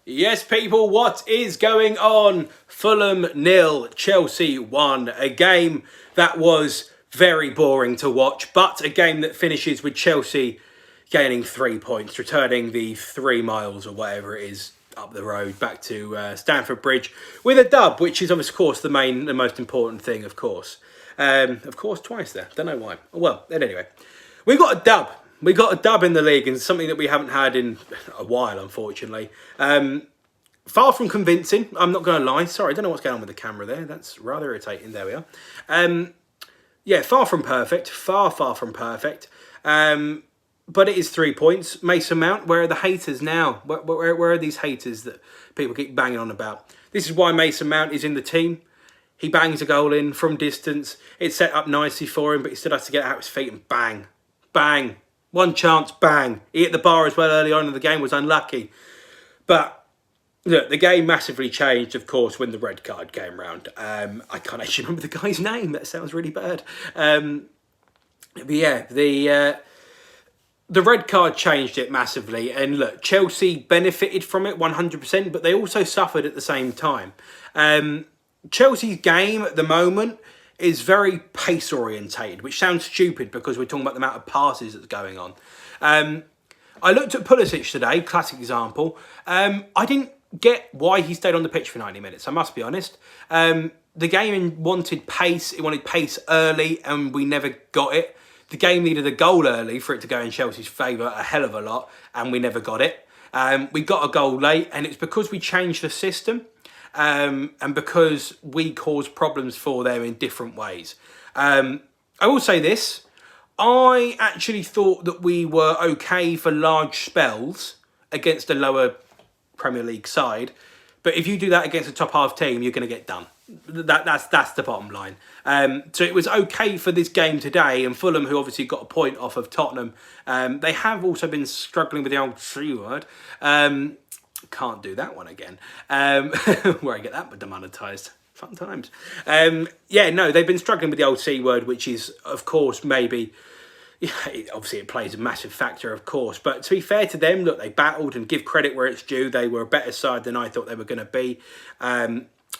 Yes, people, what is going on? Fulham 0, Chelsea 1. A game that was very boring to watch, but a game that finishes with Chelsea gaining 3 points, returning the 3 miles or whatever it is up the road back to Stamford Bridge with a dub, which is, of course, the most important thing, of course. Twice there. Don't know why. Well, anyway, we got a dub. We got a dub in the league, and something that we haven't had in a while, unfortunately. Far from convincing, I'm not going to lie. Sorry, I don't know what's going on with the camera there. That's rather irritating. There we are. Yeah, far from perfect. Far from perfect. But it is 3 points. Mason Mount, where are the haters now? Where are these haters that people keep banging on about? This is why Mason Mount is in the team. He bangs a goal in from distance. It's set up nicely for him, but he still has to get out his feet and bang. Bang. One chance, bang. He hit the bar as well early on in the game, was unlucky. But look, the game massively changed, of course, when the red card came round. I can't actually remember the guy's name. That sounds really bad. But yeah, the red card changed it massively. And look, Chelsea benefited from it 100%, but they also suffered at the same time. Chelsea's game at the moment is very pace orientated, which sounds stupid because we're talking about the amount of passes that's going on. I looked at Pulisic today, classic example. I didn't get why he stayed on the pitch for 90 minutes, I must be honest. The game wanted pace, it wanted pace early, and we never got it. The game needed a goal early for it to go in Chelsea's favour a hell of a lot, and we never got it. We got a goal late, and it's because we changed the system. And because we caused problems for them in different ways. I will say this. I actually thought that we were okay for large spells against a lower Premier League side. But if you do that against a top half team, you're going to get done. That's the bottom line. So it was okay for this game today. And Fulham, who obviously got a point off of Tottenham, they have also been struggling with the old C word. Can't do that one again. Where I get that demonetised. Fun times. Yeah, no, they've been struggling with the old C word, which is, of course, maybe... Yeah, obviously, it plays a massive factor, of course. But to be fair to them, look, they battled, and give credit where it's due. They were a better side than I thought they were going to be.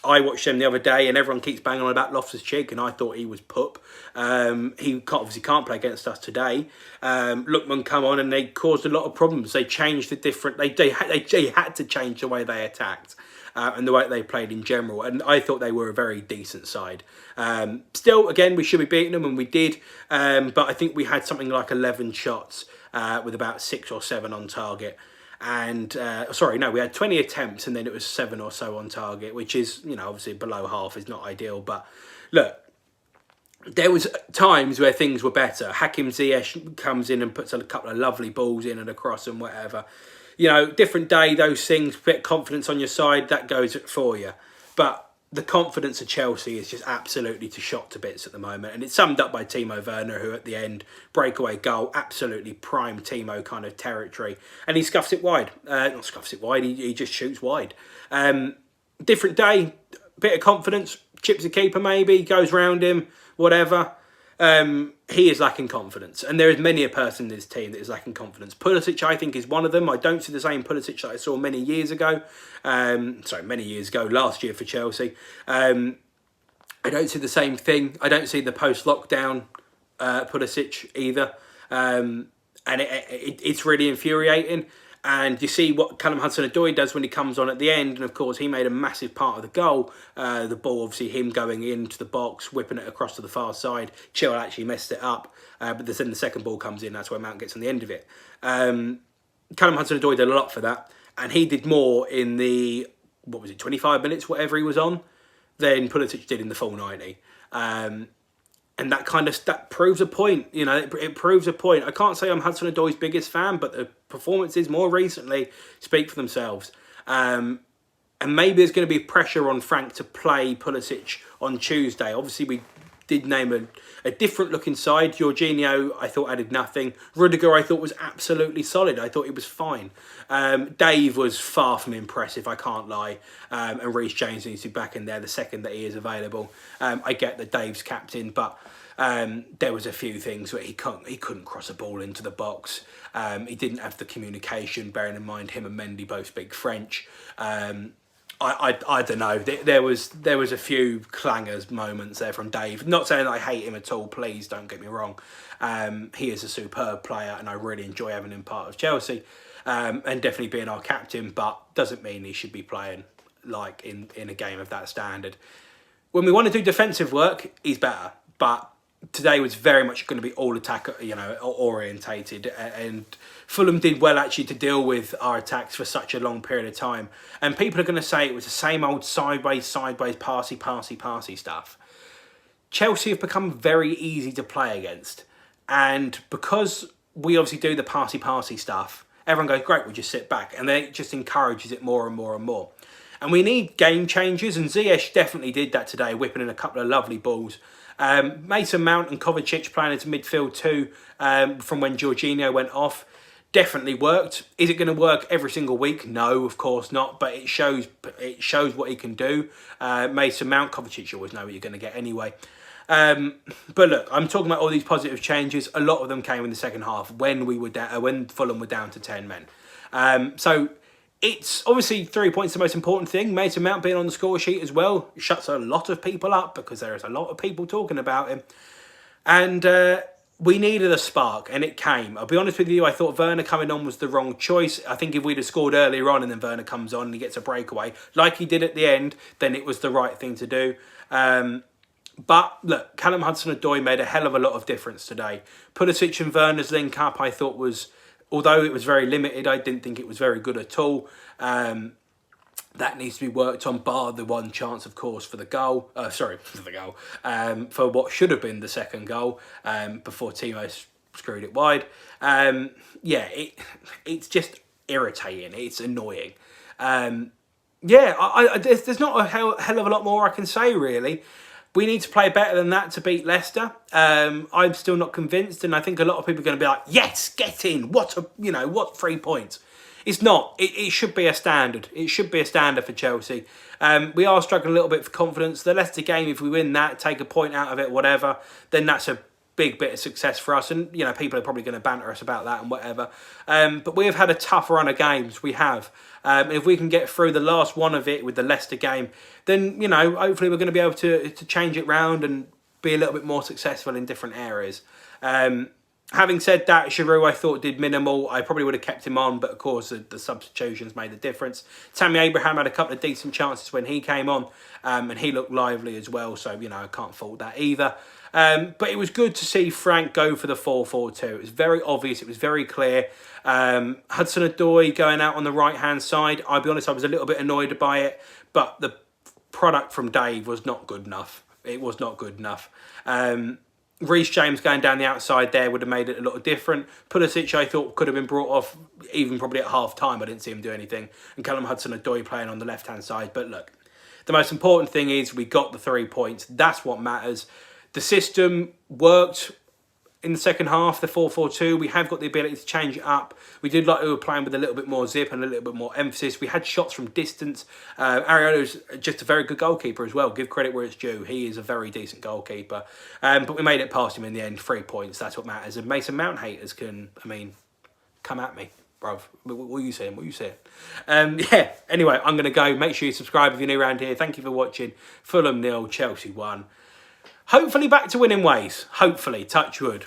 I watched them the other day, and everyone keeps banging on about Loftus-Cheek, and I thought he was poop. He obviously can't play against us today. Lookman come on, and they caused a lot of problems. They changed the different... They had to change the way they attacked and the way they played in general. And I thought they were a very decent side. Still, again, we should be beating them, and we did. But I think we had something like 11 shots with about 6 or 7 on target. And we had 20 attempts, and then it was 7 or so on target, which is, obviously below half is not ideal. But look, there was times where things were better. Hakim Ziyech comes in and puts a couple of lovely balls in and across and whatever. Different day, those things, bit of confidence on your side, that goes for you. But the confidence of Chelsea is just absolutely shot to bits at the moment. And it's summed up by Timo Werner, who at the end, breakaway goal, absolutely prime Timo kind of territory. And he scuffs it wide. Not scuffs it wide, he just shoots wide. Different day, bit of confidence, chips a keeper maybe, goes round him, whatever. He is lacking confidence. And there is many a person in this team that is lacking confidence. Pulisic, I think, is one of them. I don't see the same Pulisic that I saw many years ago. Last year for Chelsea. I don't see the same thing. I don't see the post-lockdown Pulisic either. And it's really infuriating. And you see what Callum Hudson-Odoi does when he comes on at the end. And, of course, he made a massive part of the goal. The ball, obviously, him going into the box, whipping it across to the far side. Chilwell actually messed it up. But then the second ball comes in. That's where Mount gets on the end of it. Callum Hudson-Odoi did a lot for that. And he did more in the, 25 minutes, whatever he was on, than Pulisic did in the full 90. And that proves a point. It proves a point. I can't say I'm Hudson-Odoi's biggest fan, but the performances more recently speak for themselves. And maybe there's going to be pressure on Frank to play Pulisic on Tuesday. Obviously, we did name a different looking side. Jorginho, I thought, added nothing. Rudiger, I thought, was absolutely solid. I thought he was fine. Dave was far from impressive, I can't lie. And Reece James needs to be back in there the second that he is available. I get that Dave's captain, but There was a few things where he couldn't cross a ball into the box. He didn't have the communication, bearing in mind him and Mendy both speak French. I don't know. There was a few clangers moments there from Dave. Not saying I hate him at all. Please don't get me wrong. He is a superb player, and I really enjoy having him part of Chelsea, and definitely being our captain. But doesn't mean he should be playing like in a game of that standard. When we want to do defensive work, he's better. But today was very much going to be all attack, orientated, and Fulham did well actually to deal with our attacks for such a long period of time. And people are going to say it was the same old sideways, passy stuff. Chelsea have become very easy to play against, and because we obviously do the passy stuff, everyone goes, great, we'll just sit back, and then it just encourages it more and more and more. And we need game changers, and Ziyech definitely did that today, whipping in a couple of lovely balls. Mason Mount and Kovacic playing into midfield too, from when Jorginho went off, definitely worked. Is it going to work every single week? No, of course not, but it shows what he can do. Mason Mount, Kovacic, you always know what you're going to get anyway. But look, I'm talking about all these positive changes. A lot of them came in the second half when we were down, when Fulham were down to 10 men. So it's obviously 3 points the most important thing. Mason Mount being on the score sheet as well shuts a lot of people up because there is a lot of people talking about him. And we needed a spark, and it came. I'll be honest with you, I thought Werner coming on was the wrong choice. I think if we'd have scored earlier on and then Werner comes on and he gets a breakaway, like he did at the end, then it was the right thing to do. But look, Callum Hudson-Odoi made a hell of a lot of difference today. Pulisic and Werner's link up, I thought was, although it was very limited, I didn't think it was very good at all. That needs to be worked on, bar the one chance, of course, for the goal. For what should have been the second goal, before Timo screwed it wide. It's just irritating. It's annoying. There's not a hell of a lot more I can say, really. We need to play better than that to beat Leicester. I'm still not convinced, and I think a lot of people are going to be like, yes, get in. What 3 points? It's not. It should be a standard. It should be a standard for Chelsea. We are struggling a little bit for confidence. The Leicester game, if we win that, take a point out of it, whatever, then that's a big bit of success for us. And, people are probably going to banter us about that and whatever. But we have had a tough run of games. We have. If we can get through the last one of it with the Leicester game, then, hopefully we're going to be able to change it round and be a little bit more successful in different areas. Having said that, Giroud I thought did minimal. I probably would have kept him on, but of course the substitutions made the difference. Tammy Abraham had a couple of decent chances when he came on, and he looked lively as well, so, I can't fault that either. But it was good to see Frank go for the 4-4-2. It was very obvious, it was very clear. Hudson-Odoi going out on the right-hand side. I'll be honest, I was a little bit annoyed by it, but the product from Dave was not good enough. It was not good enough. Reece James going down the outside there would have made it a lot different. Pulisic, I thought, could have been brought off even probably at half-time. I didn't see him do anything. And Callum Hudson-Odoi playing on the left-hand side. But look, the most important thing is we got the 3 points. That's what matters. The system worked in the second half, the 4-4-2. We have got the ability to change it up. We did like we were playing with a little bit more zip and a little bit more emphasis. We had shots from distance. Ariola's just a very good goalkeeper as well. Give credit where it's due. He is a very decent goalkeeper. But we made it past him in the end. 3 points, that's what matters. And Mason Mount haters can, come at me, bruv. What are you saying? What are you saying? Anyway, I'm going to go. Make sure you subscribe if you're new around here. Thank you for watching. Fulham 0, Chelsea 1. Hopefully back to winning ways. Hopefully, touch wood.